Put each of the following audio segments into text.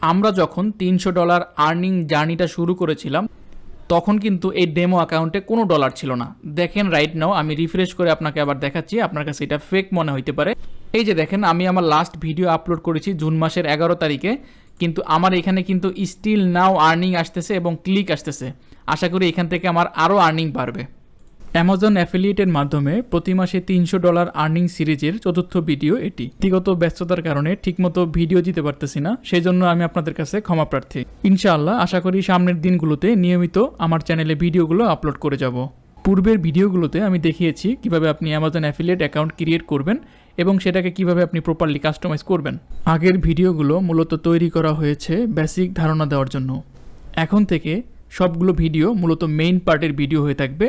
আমরা যখন $300 আর্নিং জার্নিটা শুরু করেছিলাম তখন কিন্তু এই ডেমো অ্যাকাউন্টে কোনো ডলার ছিল না। দেখেন রাইট নাও আমি রিফ্রেশ করে আপনাকে আবার দেখাচ্ছি, আপনার কাছে এটা ফেক মনে হইতে পারে। এই যে দেখেন আমি আমার লাস্ট ভিডিও আপলোড করেছি জুন মাসের 11 তারিখে, কিন্তু আমার এখানে কিন্তু স্টিল নাও আর্নিং আসতেছে এবং ক্লিক আসতেছে। আশা করি এখান থেকে আমার আরও আর্নিং বাড়বে। অ্যামাজন অ্যাফিলিয়েটের মাধ্যমে প্রতি মাসে $300 আর্নিং সিরিজের চতুর্থ ভিডিও এটি। ব্যক্তিগত ব্যস্ততার কারণে ঠিকমতো ভিডিও দিতে পারতেছি না, সেই জন্য আমি আপনাদের কাছে ক্ষমা প্রার্থী। ইনশাআল্লাহ আশা করি সামনের দিনগুলোতে নিয়মিত আমার চ্যানেলে ভিডিওগুলো আপলোড করে যাব। পূর্বের ভিডিওগুলোতে আমি দেখিয়েছি কিভাবে আপনি অ্যামাজন অ্যাফিলিয়েট অ্যাকাউন্ট ক্রিয়েট করবেন এবং সেটাকে কিভাবে আপনি প্রপারলি কাস্টমাইজ করবেন। আগের ভিডিওগুলো মূলত তৈরি করা হয়েছে বেসিক ধারণা দেওয়ার জন্য। এখন থেকে সবগুলো ভিডিও মূলত মেইন পার্টের ভিডিও হয়ে থাকবে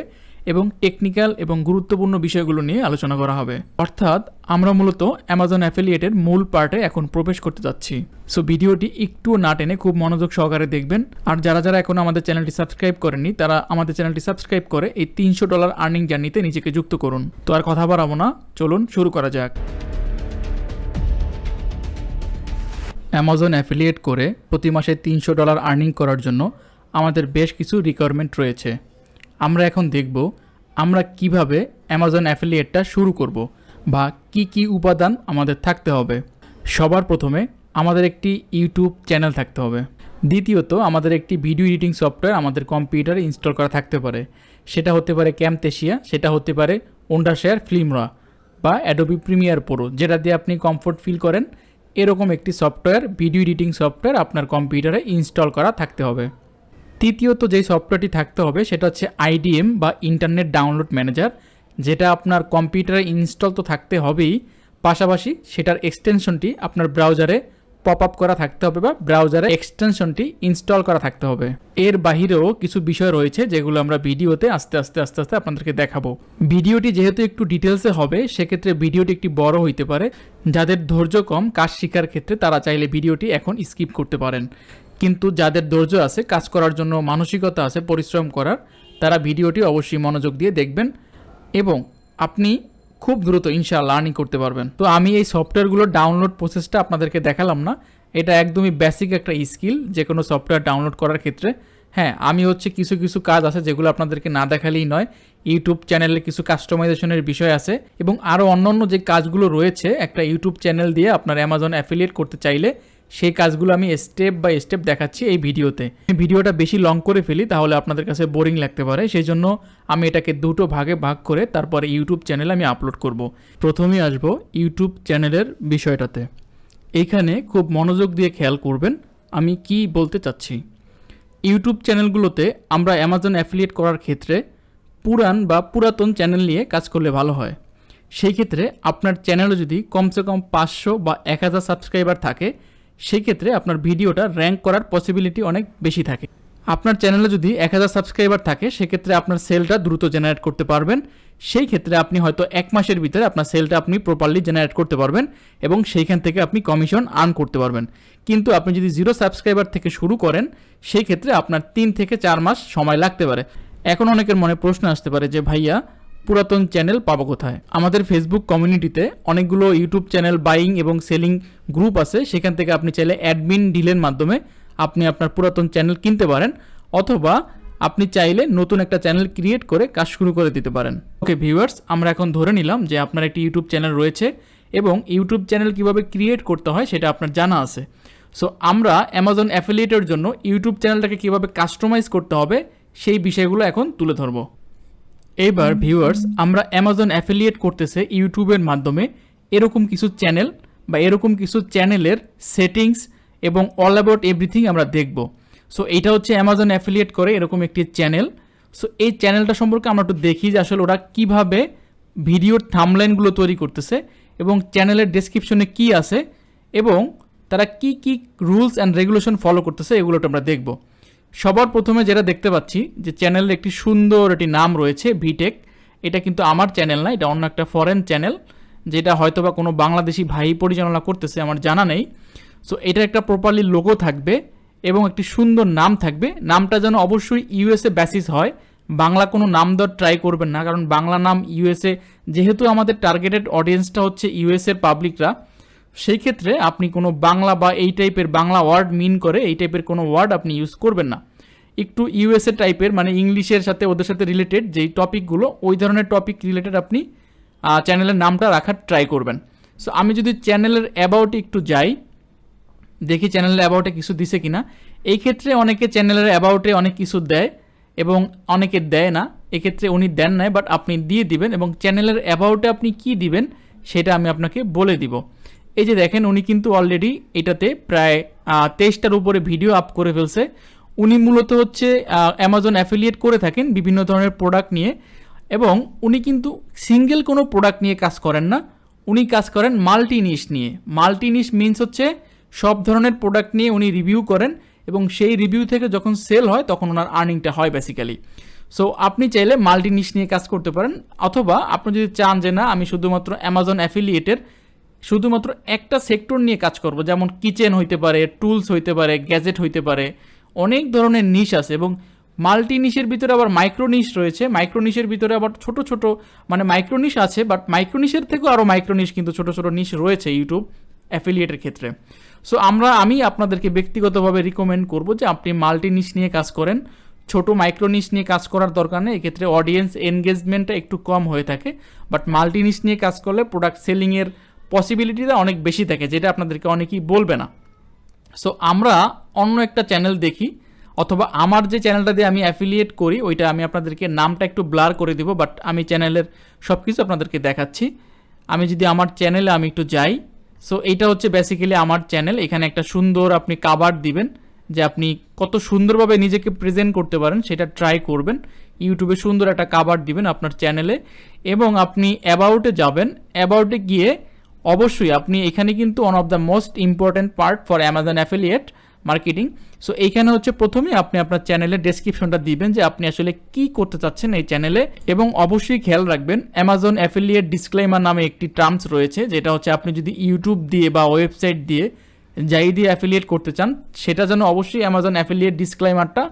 এবং টেকনিক্যাল এবং গুরুত্বপূর্ণ বিষয়গুলো নিয়ে আলোচনা করা হবে। অর্থাৎ আমরা মূলত অ্যামাজন অ্যাফিলিয়েটের মূল পার্টে এখন প্রবেশ করতে যাচ্ছি। সো ভিডিওটি একটু না টেনে খুব মনোযোগ সহকারে দেখবেন। আর যারা যারা এখন আমাদের চ্যানেলটি সাবস্ক্রাইব করেননি তারা আমাদের চ্যানেলটি সাবস্ক্রাইব করে এই $300 আর্নিং জার্নিতে নিজেকে যুক্ত করুন। তো আর কথা বাড়াবো না, চলুন শুরু করা যাক। অ্যামাজন অ্যাফিলিয়েট করে প্রতি মাসে $300 আর্নিং করার জন্য আমাদের বেশ কিছু রিকোয়ারমেন্ট রয়েছে। আমরা এখন দেখব আমরা কিভাবে অ্যামাজন অ্যাফিলিয়েটটা শুরু করব বা কি কি উপাদান আমাদের থাকতে হবে। সবার প্রথমে আমাদের একটি ইউটিউব চ্যানেল থাকতে হবে। দ্বিতীয়ত আমাদের একটি ভিডিও এডিটিং সফটওয়্যার আমাদের কম্পিউটারে ইনস্টল করা থাকতে পারে। সেটা হতে পারে ক্যামটেসিয়া, সেটা হতে পারে ওন্ডারশেয়ার ফিল্মরা বা অ্যাডোবি প্রিমিয়ার প্রো, যেটা দিয়ে আপনি কমফোর্ট ফিল করেন এরকম একটি সফটওয়্যার, ভিডিও এডিটিং সফটওয়্যার আপনার কম্পিউটারে ইনস্টল করা থাকতে হবে। তৃতীয়ত যেই সফটওয়্যারটি থাকতে হবে সেটা হচ্ছে আইডিএম বা ইন্টারনেট ডাউনলোড ম্যানেজার, যেটা আপনার কম্পিউটারে ইনস্টল তো থাকতে হবেই, পাশাপাশি সেটার এক্সটেনশনটি আপনার ব্রাউজারে পপ আপ করা থাকতে হবে বা ব্রাউজারে এক্সটেনশনটি ইনস্টল করা থাকতে হবে। এর বাহিরেও কিছু বিষয় রয়েছে যেগুলো আমরা ভিডিওতে আস্তে আস্তে আপনাদেরকে দেখাবো। ভিডিওটি যেহেতু একটু ডিটেলসে হবে সেক্ষেত্রে ভিডিওটি একটি বড় হইতে পারে। যাদের ধৈর্য কম কাজ শেখার ক্ষেত্রে তারা চাইলে ভিডিওটি এখন স্কিপ করতে পারেন, কিন্তু যাদের ধৈর্য আছে, কাজ করার জন্য মানসিকতা আছে, পরিশ্রম করার, তারা ভিডিওটি অবশ্যই মনোযোগ দিয়ে দেখবেন এবং আপনি খুব দ্রুত ইনশাআল্লাহ আর্নিং করতে পারবেন। তো আমি এই সফটওয়্যারগুলোর ডাউনলোড প্রসেসটা আপনাদেরকে দেখালাম না, এটা একদমই বেসিক একটা স্কিল যে কোনো সফটওয়্যার ডাউনলোড করার ক্ষেত্রে। হ্যাঁ, আমি কিছু কাজ আছে যেগুলো আপনাদেরকে না দেখালেই নয়। ইউটিউব চ্যানেলে কিছু কাস্টমাইজেশনের বিষয় আছে এবং আরও অন্যান্য যে কাজগুলো রয়েছে একটা ইউটিউব চ্যানেল দিয়ে আপনার অ্যামাজন অ্যাফিলিয়েট করতে চাইলে সেই কাজগুলো আমি স্টেপ বাই স্টেপ দেখাচ্ছি এই ভিডিওতে। ভিডিওটা বেশি লং করে ফেলি তাহলে আপনাদের কাছে বোরিং লাগতে পারে, সেই জন্য আমি এটাকে দুটো ভাগে ভাগ করে তারপরে ইউটিউব চ্যানেলে আমি আপলোড করব। প্রথমেই আসবো ইউটিউব চ্যানেলের বিষয়টাতে। এইখানে খুব মনোযোগ দিয়ে খেয়াল করবেন আমি কি বলতে চাচ্ছি। ইউটিউব চ্যানেলগুলোতে আমরা অ্যামাজন অ্যাফিলিয়েট করার ক্ষেত্রে পুরাতন চ্যানেল নিয়ে কাজ করলে ভালো হয়। সেই ক্ষেত্রে আপনার চ্যানেলে যদি কমসে কম 500 বা 1000 সাবস্ক্রাইবার থাকে সেই ক্ষেত্রে আপনার ভিডিওটা র্যাঙ্ক করার পসিবিলিটি অনেক বেশি থাকে। আপনার চ্যানেলে যদি 1000 সাবস্ক্রাইবার থাকে সেক্ষেত্রে আপনার সেলটা দ্রুত জেনারেট করতে পারবেন। সেই ক্ষেত্রে আপনি হয়তো 1 মাসের ভিতরে আপনার সেলটা আপনি প্রপারলি জেনারেট করতে পারবেন এবং সেইখান থেকে আপনি কমিশন আর্ন করতে পারবেন। কিন্তু আপনি যদি 0 সাবস্ক্রাইবার থেকে শুরু করেন সেই ক্ষেত্রে আপনার 3 থেকে 4 মাস সময় লাগতে পারে। এখন অনেকের মনে প্রশ্ন আসতে পারে যে ভাইয়া পুরাতন চ্যানেল পাবো কোথায়? আমাদের ফেসবুক কমিউনিটিতে অনেকগুলো ইউটিউব চ্যানেল বাইং এবং সেলিং গ্রুপ আছে, সেখান থেকে আপনি চাইলে অ্যাডমিন ডিলের মাধ্যমে আপনি আপনার পুরাতন চ্যানেল কিনতে পারেন, অথবা আপনি চাইলে নতুন একটা চ্যানেল ক্রিয়েট করে কাজ শুরু করে দিতে পারেন। ওকে ভিউয়ার্স, আমরা এখন ধরে নিলাম যে আপনার একটি ইউটিউব চ্যানেল রয়েছে এবং ইউটিউব চ্যানেল কিভাবে ক্রিয়েট করতে হয় সেটা আপনার জানা আছে। সো আমরা অ্যামাজন অ্যাফিলিয়েটের জন্য ইউটিউব চ্যানেলটাকে কিভাবে কাস্টমাইজ করতে হবে সেই বিষয়গুলো এখন তুলে ধরবো। এবার ভিউয়ার্স, আমরা অ্যামাজন অ্যাফিলিয়েট করতেছে ইউটিউবের মাধ্যমে এরকম কিছু চ্যানেল বা এরকম কিছু চ্যানেলের সেটিংস এবং অল অ্যাবাউট এভরিথিং আমরা দেখব। সো এইটা হচ্ছে অ্যামাজন অ্যাফিলিয়েট করে এরকম একটি চ্যানেল। সো এই চ্যানেলটা সম্পর্কে আমরা একটু দেখি যে আসলে ওরা কীভাবে ভিডিওর থাম্বনেইলগুলো তৈরি করতেছে এবং চ্যানেলের ডেসক্রিপশনে কি আছে এবং তারা কি কি রুলস অ্যান্ড রেগুলেশন ফলো করতেছে এগুলোটা আমরা দেখব। সবার প্রথমে যেটা দেখতে পাচ্ছি যে চ্যানেলের একটি সুন্দর একটি নাম রয়েছে ভিটেক। এটা কিন্তু আমার চ্যানেল না, এটা অন্য একটা ফরেন চ্যানেল যেটা হয়তো বা কোনো বাংলাদেশি ভাই পরিচালনা করতেছে, আমার জানা নেই। সো এটা একটা প্রপারলি লোগো থাকবে এবং একটি সুন্দর নাম থাকবে। নামটা যেন অবশ্যই ইউএসএ বেসিস হয়, বাংলা কোনো নাম দেওয়ার ট্রাই করবেন না, কারণ বাংলা নাম ইউএসএ যেহেতু আমাদের টার্গেটেড অডিয়েন্সটা হচ্ছে ইউএসএর পাবলিকরা। সেই ক্ষেত্রে আপনি কোনো বাংলা বা এই টাইপের বাংলা ওয়ার্ড মিন করে এই টাইপের কোনো ওয়ার্ড আপনি ইউজ করবেন না। একটু ইউএসএ টাইপের মানে ইংলিশের সাথে ওদের সাথে রিলেটেড যেই টপিকগুলো ওই ধরনের টপিক রিলেটেড আপনি চ্যানেলের নামটা রাখার ট্রাই করবেন। সো আমি যদি চ্যানেলের অ্যাবাউটে একটু যাই, দেখি চ্যানেলের অ্যাবাউটে কিছু দিছে কিনা। এই ক্ষেত্রে অনেকে চ্যানেলের অ্যাবাউটে অনেক কিছু দেয় এবং অনেকে দেয় না, এক্ষেত্রে উনি দেন নাই, বাট আপনি দিয়ে দিবেন। এবং চ্যানেলের অ্যাবাউটে আপনি কি দিবেন সেটা আমি আপনাকে বলে দিব। এই যে দেখেন উনি কিন্তু অলরেডি এটাতে প্রায় 23টার উপরে ভিডিও আপ করে ফেলছে। উনি মূলত হচ্ছে অ্যামাজন অ্যাফিলিয়েট করে থাকেন বিভিন্ন ধরনের প্রোডাক্ট নিয়ে, এবং উনি কিন্তু সিঙ্গেল কোনো প্রোডাক্ট নিয়ে কাজ করেন না, উনি কাজ করেন মাল্টি নিশ নিয়ে। মাল্টি নিশ মিনস হচ্ছে সব ধরনের প্রোডাক্ট নিয়ে উনি রিভিউ করেন এবং সেই রিভিউ থেকে যখন সেল হয় তখন ওনার আর্নিংটা হয় বেসিক্যালি। সো আপনি চাইলে মাল্টি নিশ নিয়ে কাজ করতে পারেন, অথবা আপনি যদি চান যে না আমি শুধুমাত্র অ্যামাজন অ্যাফিলিয়েটের শুধুমাত্র একটা সেক্টর নিয়ে কাজ করব, যেমন কিচেন হইতে পারে, টুলস হইতে পারে, গ্যাজেট হইতে পারে, অনেক ধরনের নিশ আছে। এবং মাল্টি নিশের ভিতরে আবার মাইক্রো নিশ রয়েছে, মাইক্রো নিশের ভিতরে আবার ছোট ছোট মানে মাইক্রো নিশ আছে, বাট মাইক্রো নিশের থেকেও আরও মাইক্রো নিশ কিন্তু ছোট ছোট নিশ রয়েছে ইউটিউব অ্যাফিলিয়েটের ক্ষেত্রে। সো আমি আপনাদেরকে ব্যক্তিগতভাবে রিকমেন্ড করব যে আপনি মাল্টি নিশ নিয়ে কাজ করেন, ছোট মাইক্রো নিশ নিয়ে কাজ করার দরকার নেই, এক্ষেত্রে অডিয়েন্স এনগেজমেন্টটা একটু কম হয়ে থাকে। বাট মাল্টি নিশ নিয়ে কাজ করলে প্রোডাক্ট সেলিংয়ের পসিবিলিটিটা অনেক বেশি থাকে, যেটা আপনাদেরকে অনেকেই বলবে না। সো আমরা অন্য একটা চ্যানেল দেখি, অথবা আমার যে চ্যানেলটা দিয়ে আমি অ্যাফিলিয়েট করি ওইটা আমি আপনাদেরকে নামটা একটু ব্লার করে দিব, বাট আমি চ্যানেলের সব কিছু আপনাদেরকে দেখাচ্ছি। আমি যদি আমার চ্যানেলে আমি একটু যাই, সো এইটা হচ্ছে বেসিক্যালি আমার চ্যানেল। এখানে একটা সুন্দর আপনি কাভার দিবেন, যে আপনি কত সুন্দরভাবে নিজেকে প্রেজেন্ট করতে পারেন সেটা ট্রাই করবেন। ইউটিউবে সুন্দর একটা কাভার দিবেন আপনার চ্যানেলে, এবং আপনি অ্যাবাউটে যাবেন। অ্যাবাউটে গিয়ে অবশ্যই আপনি এখানে কিন্তু one of the most important part for Amazon affiliate marketing. So এইখানে হচ্ছে প্রথমে আপনি আপনার চ্যানেলের ডেসক্রিপশনটা দিবেন যে আপনি আসলে কি করতে চাচ্ছেন এই চ্যানেলে। এবং অবশ্যই খেয়াল রাখবেন অ্যামাজন অ্যাফিলিয়েট ডিসক্লেমার নামে একটি টার্মস রয়েছে, যেটা হচ্ছে আপনি যদি ইউটিউব দিয়ে বা ওয়েবসাইট দিয়ে যাই দিয়ে অ্যাফিলিয়েট করতে চান সেটা যেন অবশ্যই অ্যামাজন অ্যাফিলিয়েট ডিসক্লেমারটা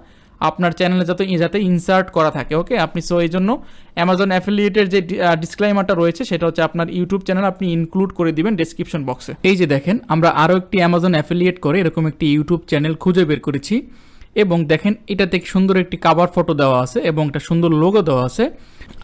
আপনার চ্যানেলে যাতে ইনসার্ট করা থাকে। ওকে, আপনি সো এই জন্য অ্যামাজন অ্যাফিলিয়েটের যে ডিসক্লেমারটা রয়েছে সেটা হচ্ছে আপনার ইউটিউব চ্যানেল আপনি ইনক্লুড করে দিবেন ডেসক্রিপশন বক্সে। এই যে দেখেন আমরা আরও একটি অ্যামাজন অ্যাফিলিয়েট করে এরকম একটি ইউটিউব চ্যানেল খুঁজে বের করেছি, এবং দেখেন এটাতে সুন্দর একটি কাভার ফটো দেওয়া আছে এবং একটা সুন্দর লোগো দেওয়া আছে।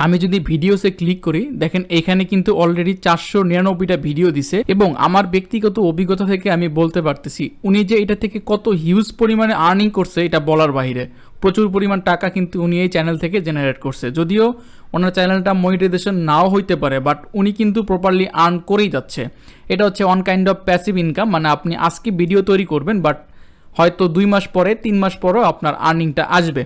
আমি যদি ভিডিওসে ক্লিক করি, দেখেন এখানে কিন্তু অলরেডি 499টা ভিডিও দিছে, এবং আমার ব্যক্তিগত অভিজ্ঞতা থেকে আমি বলতে পারতেছি উনি যে এটা থেকে কত হিউজ পরিমাণে আর্নিং করছে এটা বলার বাইরে। প্রচুর পরিমাণ টাকা কিন্তু উনি এই চ্যানেল থেকে জেনারেট করছে, যদিও ওনার চ্যানেলটা মনিটাইজেশন নাও হইতে পারে, বাট উনি কিন্তু প্রপারলি আর্ন করেই যাচ্ছে। এটা হচ্ছে one kind of passive income, মানে আপনি আজকে ভিডিও তৈরি করবেন বাট হয়তো 2 মাস পরে 3 মাস পরেও আপনার আর্নিংটা আসবে।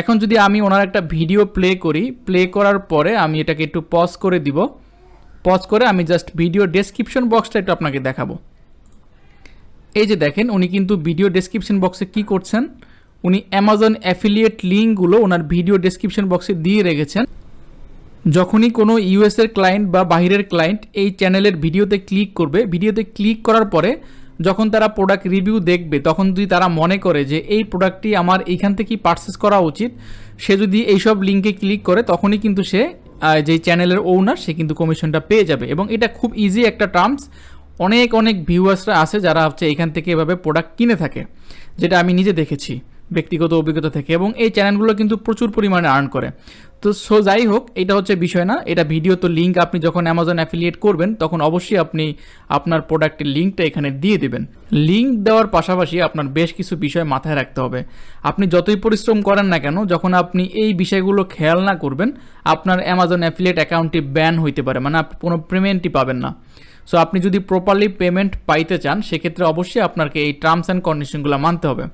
এখন যদি আমি ওনার একটা ভিডিও প্লে করি, প্লে করার পরে আমি এটাকে একটু পজ করে দিব, পজ করে আমি জাস্ট ভিডিও ডেসক্রিপশন বক্সটা একটু আপনাকে দেখাবো। এই যে দেখেন উনি কিন্তু ভিডিও ডেসক্রিপশন বক্সে কি করছেন, উনি অ্যামাজন অ্যাফিলিয়েট লিঙ্কগুলো ওনার ভিডিও ডেসক্রিপশন বক্সে দিয়ে রেখেছেন। যখনই কোনো ইউএসের ক্লায়েন্ট বা বাহিরের ক্লায়েন্ট এই চ্যানেলের ভিডিওতে ক্লিক করবে, ভিডিওতে ক্লিক করার পরে যখন তারা প্রোডাক্ট রিভিউ দেখবে তখন যদি তারা মনে করে যে এই প্রোডাক্টটি আমার এইখান থেকেই পারচেস করা উচিত, সে যদি এইসব লিঙ্কে ক্লিক করে তখনই কিন্তু সে যেই চ্যানেলের ওনার সে কিন্তু কমিশনটা পেয়ে যাবে। এবং এটা খুব ইজি একটা টার্মস, অনেক অনেক ভিউয়ার্সরা আছে যারা হচ্ছে এখান থেকে এভাবে প্রোডাক্ট কিনে থাকে, যেটা আমি নিজে দেখেছি ব্যক্তিগত অভিজ্ঞতা থেকে, এবং এই চ্যানেলগুলো কিন্তু প্রচুর পরিমাণে আর্ন করে। তো সো যাই হোক, এটা হচ্ছে বিষয় না, এটা ভিডিও। তো লিঙ্ক আপনি যখন অ্যামাজন অ্যাফিলিয়েট করবেন তখন অবশ্যই আপনি আপনার প্রোডাক্টের লিঙ্কটা এখানে দিয়ে দেবেন। লিঙ্ক দেওয়ার পাশাপাশি আপনার বেশ কিছু বিষয় মাথায় রাখতে হবে। আপনি যতই পরিশ্রম করেন না কেন, যখন আপনি এই বিষয়গুলো খেয়াল না করবেন আপনার অ্যামাজন অ্যাফিলিয়েট অ্যাকাউন্টটি ব্যান হইতে পারে, মানে আপনি কোনো পেমেন্টই পাবেন না। সো আপনি যদি প্রপারলি পেমেন্ট পাইতে চান সেক্ষেত্রে অবশ্যই আপনাকে এই টার্মস অ্যান্ড কন্ডিশনগুলো মানতে হবে।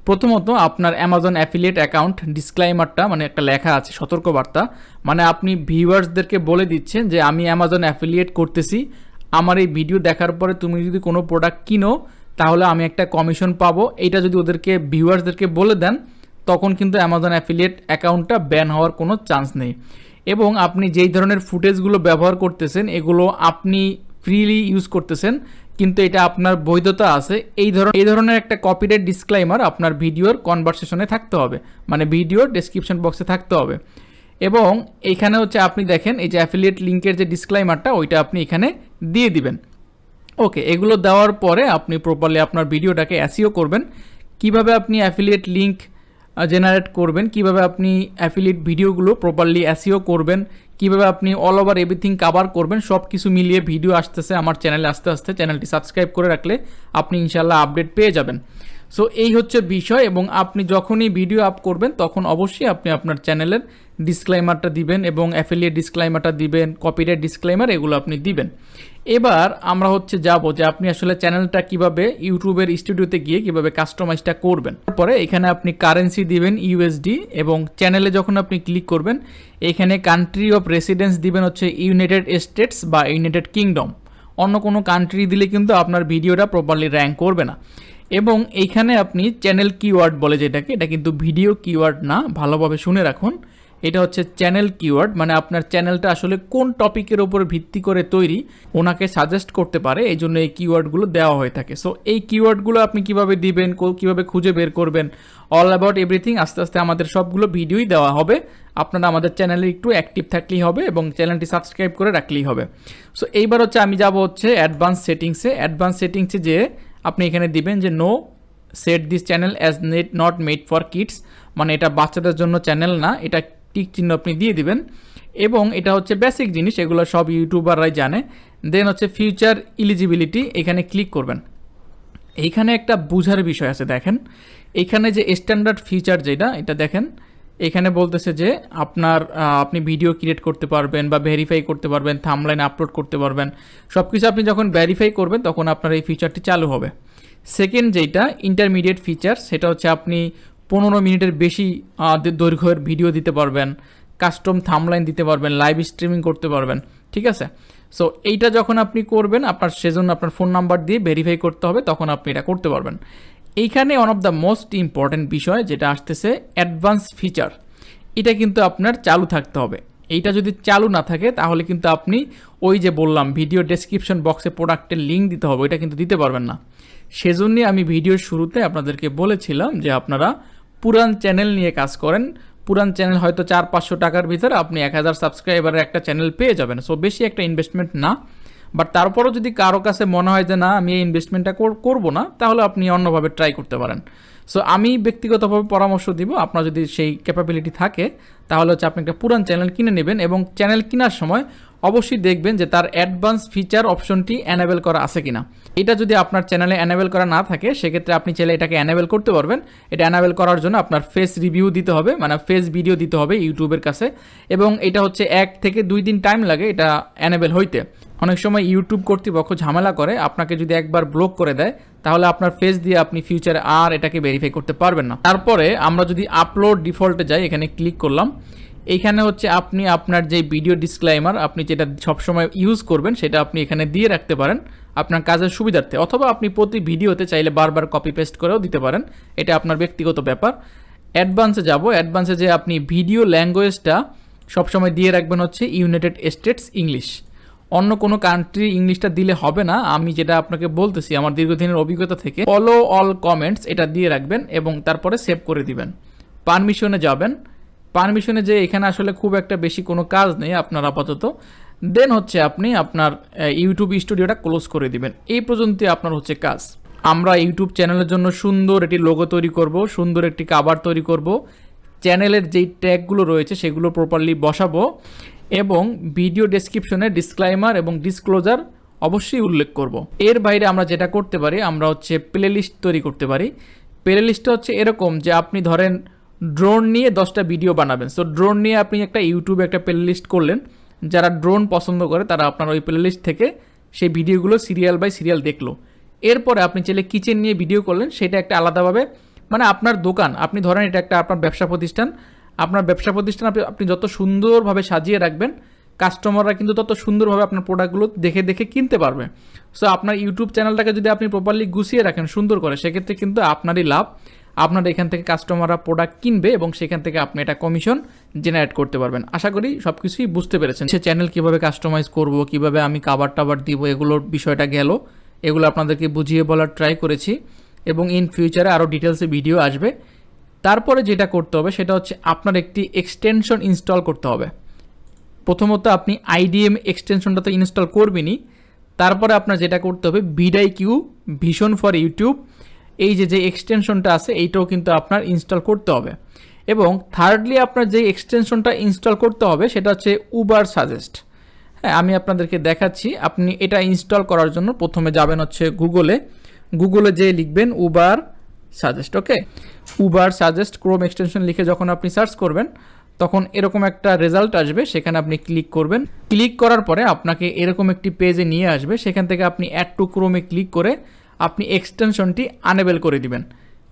প্রথমত আপনার অ্যামাজন অ্যাফিলিয়েট অ্যাকাউন্ট ডিসক্লাইমারটা মানে একটা লেখা আছে সতর্কবার্তা, মানে আপনি ভিউয়ার্সদেরকে বলে দিচ্ছেন যে আমি অ্যামাজন অ্যাফিলিয়েট করতেছি, আমার এই ভিডিও দেখার পরে তুমি যদি কোনো প্রোডাক্ট কিনো তাহলে আমি একটা কমিশন পাবো। এইটা যদি ওদেরকে ভিউয়ার্সদেরকে বলে দেন তখন কিন্তু অ্যামাজন অ্যাফিলিয়েট অ্যাকাউন্টটা ব্যান হওয়ার কোনো চান্স নেই। এবং আপনি যেই ধরনের ফুটেজগুলো ব্যবহার করতেছেন এগুলো আপনি ফ্রিলি ইউজ করতেছেন, কিন্তু এটা আপনার বৈধতা আছে, এই ধরনের একটা কপিরাইট ডিসক্লেইমার আপনার ভিডিওর কনভারসেশনে থাকতে হবে, মানে ভিডিওর ডেসক্রিপশন বক্সে থাকতে হবে। এবং এইখানে হচ্ছে আপনি দেখেন এই যে অ্যাফিলিয়েট লিঙ্কের যে ডিসক্লেইমারটা ওইটা আপনি এখানে দিয়ে দিবেন। ওকে, এগুলো দেওয়ার পরে আপনি প্রপারলি আপনার ভিডিওটাকে এসইও করবেন। কিভাবে আপনি অ্যাফিলিয়েট লিঙ্ক জেনারেট করবেন, কিভাবে আপনি অ্যাফিলিয়েট ভিডিওগুলো প্রপারলি এসইও করবেন, কিভাবে আপনি অল ওভার এভরিথিং কভার করবেন, সব কিছু মিলিয়ে ভিডিও আসতেছে আমার চ্যানেলে আস্তে আস্তে। চ্যানেলটি সাবস্ক্রাইব করে রাখলে আপনি ইনশাল্লাহ আপডেট পেয়ে যাবেন। সো এই হচ্ছে বিষয়, এবং আপনি যখনই ভিডিও আপ করবেন তখন অবশ্যই আপনি আপনার চ্যানেলের ডিসক্লাইমারটা দিবেন এবং অ্যাফিলিয়েট ডিসক্লাইমারটা দিবেন, কপিরাইট ডিসক্লাইমার এগুলো আপনি দিবেন। এবার আমরা হচ্ছে যাব যে আপনি আসলে চ্যানেলটা কিভাবে ইউটিউবের স্টুডিওতে গিয়ে কিভাবে কাস্টমাইজটা করবেন। তারপরে এখানে আপনি কারেন্সি দিবেন ইউএসডি, এবং চ্যানেলে যখন আপনি ক্লিক করবেন এখানে কান্ট্রি অফ রেসিডেন্স দিবেন হচ্ছে ইউনাইটেড স্টেটস বা ইউনাইটেড কিংডম। অন্য কোনো কান্ট্রি দিলে কিন্তু আপনার ভিডিওটা প্রপারলি র্যাঙ্ক করবে না। এবং এইখানে আপনি চ্যানেল কিওয়ার্ড বলে যেটাকে, এটা কিন্তু ভিডিও কিওয়ার্ড না, ভালোভাবে শুনে রাখুন। এটা হচ্ছে চ্যানেল কিওয়ার্ড, মানে আপনার চ্যানেলটা আসলে কোন টপিকের উপর ভিত্তি করে তৈরি ওনাকে সাজেস্ট করতে পারে, এই জন্য এই কিওয়ার্ডগুলো দেওয়া হয়ে থাকে। সো এই কিওয়ার্ডগুলো আপনি কিভাবে দিবেন, কিভাবে খুঁজে বের করবেন, অল অ্যাবাউট এভরিথিং আস্তে আস্তে আমাদের সবগুলো ভিডিওই দেওয়া হবে। আপনারা আমাদের চ্যানেলে একটু অ্যাক্টিভ থাকলেই হবে এবং চ্যানেলটি সাবস্ক্রাইব করে রাখলেই হবে। সো এইবার হচ্ছে আমি যাব হচ্ছে অ্যাডভান্স সেটিংসে। অ্যাডভান্স সেটিংসে যে আপনি এখানে দিবেন যে no set this channel as not made for kids, মানে এটা বাচ্চাদের জন্য চ্যানেল না, এটা টিক চিহ্ন আপনি দিয়ে দিবেন। এবং এটা হচ্ছে বেসিক জিনিস, এগুলো সব ইউটিউবাররাই জানে। দেন হচ্ছে ফিউচার ইলিজিবিলিটি, এখানে ক্লিক করবেন। এইখানে একটা বুঝার বিষয় আছে, দেখেন এখানে যে স্ট্যান্ডার্ড ফিচার যেটা, এটা দেখেন এখানে বলতেছে যে আপনি ভিডিও ক্রিয়েট করতে পারবেন বা ভেরিফাই করতে পারবেন, থাম্বনেইল আপলোড করতে পারবেন, সব কিছু আপনি যখন ভেরিফাই করবেন তখন আপনার এই ফিচারটি চালু হবে। সেকেন্ড যেটা ইন্টারমিডিয়েট ফিচার, সেটা হচ্ছে আপনি 15 মিনিটের বেশি দৈর্ঘ্যের ভিডিও দিতে পারবেন, কাস্টম থাম্বনেইল দিতে পারবেন, লাইভ স্ট্রিমিং করতে পারবেন, ঠিক আছে। সো এইটা যখন আপনি করবেন আপনার সেজন্য আপনার ফোন নাম্বার দিয়ে ভেরিফাই করতে হবে, তখন আপনি এটা করতে পারবেন। এইখানে one of the most important বিষয় যেটা আসতেছে অ্যাডভান্স ফিচার, এটা কিন্তু আপনার চালু থাকতে হবে। এইটা যদি চালু না থাকে তাহলে কিন্তু আপনি ওই যে বললাম ভিডিও ডেসক্রিপশন বক্সে প্রোডাক্টের লিঙ্ক দিতে হবে, ওইটা কিন্তু দিতে পারবেন না। সেজন্যই আমি ভিডিওর শুরুতে আপনাদেরকে বলেছিলাম যে আপনারা পুরান চ্যানেল নিয়ে কাজ করেন। পুরান চ্যানেল হয়তো 400-500 টাকার ভিতরে আপনি 1000 সাবস্ক্রাইবারের একটা চ্যানেল পেয়ে যাবেন। সো বেশি একটা ইনভেস্টমেন্ট না, বাট তারপরও যদি কারো কাছে মনে হয় যে না আমি এই ইনভেস্টমেন্টটা করব না, তাহলে আপনি অন্যভাবে ট্রাই করতে পারেন। সো আমি ব্যক্তিগতভাবে পরামর্শ দিব, আপনার যদি সেই ক্যাপাবিলিটি থাকে তাহলে হচ্ছে আপনি একটা পুরান চ্যানেল কিনে নেবেন, এবং চ্যানেল কেনার সময় অবশ্যই দেখবেন যে তার অ্যাডভান্স ফিচার অপশনটি অ্যানেবল করা আছে কিনা। এটা যদি আপনার চ্যানেলে অ্যানেবল করা না থাকে সেক্ষেত্রে আপনি চাইলে এটাকে অ্যানেবল করতে পারবেন। এটা অ্যানেবল করার জন্য আপনার ফেস রিভিউ দিতে হবে, মানে ফেস ভিডিও দিতে হবে ইউটিউবের কাছে, এবং এটা হচ্ছে 1 থেকে 2 দিন টাইম লাগে এটা অ্যানেবল হইতে। অনেক সময় ইউটিউব কর্তৃপক্ষ ঝামেলা করে, আপনাকে যদি একবার ব্লক করে দেয় তাহলে আপনার ফেস দিয়ে আপনি ফিউচারে আর এটাকে ভেরিফাই করতে পারবেন না। তারপরে আমরা যদি আপলোড ডিফল্টে যাই, এখানে ক্লিক করলাম। এইখানে হচ্ছে আপনি আপনার যে ভিডিও ডিসক্লাইমার আপনি যেটা সবসময় ইউজ করবেন সেটা আপনি এখানে দিয়ে রাখতে পারেন আপনার কাজের সুবিধার্থে, অথবা আপনি প্রতি ভিডিওতে চাইলে বারবার কপি পেস্ট করেও দিতে পারেন, এটা আপনার ব্যক্তিগত ব্যাপার। অ্যাডভান্সে যাব, অ্যাডভান্সে যে আপনি ভিডিও ল্যাঙ্গুয়েজটা সবসময় দিয়ে রাখবেন হচ্ছে ইউনাইটেড স্টেটস ইংলিশ, অন্য কোনো কান্ট্রি ইংলিশটা দিলে হবে না। আমি যেটা আপনাকে বলতেছি আমার দীর্ঘদিনের অভিজ্ঞতা থেকে, ফলো অল কমেন্টস এটা দিয়ে রাখবেন এবং তারপরে সেভ করে দিবেন। পারমিশনে যাবেন, পারমিশনে যে এখানে আসলে খুব একটা বেশি কোনো কাজ নেই আপনার আপাতত। দেন হচ্ছে আপনি আপনার ইউটিউব স্টুডিওটা ক্লোজ করে দিবেন। এই পর্যন্তই আপনার হচ্ছে কাজ। আমরা ইউটিউব চ্যানেলের জন্য সুন্দর একটি লোগো তৈরি করব, সুন্দর একটি কভার তৈরি করব, চ্যানেলের যেই ট্যাগগুলো রয়েছে সেগুলো প্রপারলি বসাবো, এবং ভিডিও ডেসক্রিপশনে ডিসক্লাইমার এবং ডিসক্লোজার অবশ্যই উল্লেখ করব। এর বাইরে আমরা যেটা করতে পারি, আমরা হচ্ছে প্লেলিস্ট তৈরি করতে পারি। প্লেলিস্টটা হচ্ছে এরকম যে আপনি ধরেন ড্রোন নিয়ে 10টা ভিডিও বানাবেন। সো ড্রোন নিয়ে আপনি একটা ইউটিউবে একটা প্লেলিস্ট করলেন, যারা ড্রোন পছন্দ করে তারা আপনার ওই প্লেলিস্ট থেকে সেই ভিডিওগুলো সিরিয়াল বাই সিরিয়াল দেখলো। এরপরে আপনি চাইলে কিচেন নিয়ে ভিডিও করলেন, সেটা একটা আলাদাভাবে, মানে আপনার দোকান, আপনি ধরেন এটা একটা আপনার ব্যবসা প্রতিষ্ঠান, আপনার ব্যবসা প্রতিষ্ঠান আপনি যত সুন্দরভাবে সাজিয়ে রাখবেন কাস্টমাররা কিন্তু তত সুন্দরভাবে আপনার প্রোডাক্টগুলো দেখে দেখে কিনতে পারবে। সো আপনার ইউটিউব চ্যানেলটাকে যদি আপনি প্রপারলি গুছিয়ে রাখেন সুন্দর করে, সেক্ষেত্রে কিন্তু আপনারই লাভ। আপনার এখান থেকে কাস্টমাররা প্রোডাক্ট কিনবে এবং সেখান থেকে আপনি এটা কমিশন জেনারেট করতে পারবেন। আশা করি সব কিছুই বুঝতে পেরেছেন। সে চ্যানেল কীভাবে কাস্টমাইজ করব, কীভাবে আমি কাভার টাভার দিব, এগুলোর বিষয়টা গেল, এগুলো আপনাদেরকে বুঝিয়ে বলার ট্রাই করেছি, এবং ইন ফিউচারে আরও ডিটেলসে ভিডিও আসবে। তারপরে যেটা করতে হবে সেটা হচ্ছে আপনার একটি এক্সটেনশন ইনস্টল করতে হবে। প্রথমত আপনি আইডিএম এক্সটেনশনটা তো ইনস্টল করবেনই, তারপরে আপনার যেটা করতে হবে ভিডাইকিউ ভিশন ফর ইউটিউব, এই যে এক্সটেনশনটা আছে এইটাও কিন্তু আপনার ইনস্টল করতে হবে। এবং থার্ডলি আপনার যে এক্সটেনশনটা ইনস্টল করতে হবে সেটা হচ্ছে উবার সাজেস্ট। হ্যাঁ, আমি আপনাদেরকে দেখাচ্ছি। আপনি এটা ইনস্টল করার জন্য প্রথমে যাবেন হচ্ছে গুগলে যে লিখবেন উবার সাজেস্ট। ওকে, উবার সাজেস্ট ক্রোম এক্সটেনশন লিখে যখন আপনি সার্চ করবেন তখন এরকম একটা রেজাল্ট আসবে, সেখানে আপনি ক্লিক করবেন। ক্লিক করার পরে আপনাকে এরকম একটি পেজে নিয়ে আসবে, সেখান থেকে আপনি অ্যাড টু ক্রোমে ক্লিক করে আপনি এক্সটেনশনটি আনেবল করে দিবেন।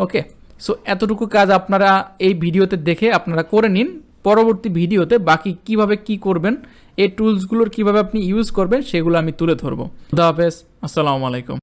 ওকে, সো এতটুকু কাজ আপনারা এই ভিডিওতে দেখে আপনারা করে নিন। পরবর্তী ভিডিওতে বাকি কিভাবে কি করবেন, এই টুলসগুলোর কিভাবে আপনি ইউজ করবেন সেগুলো আমি তুলে ধরবো। খুদা হাফেজ, আসসালামু আলাইকুম।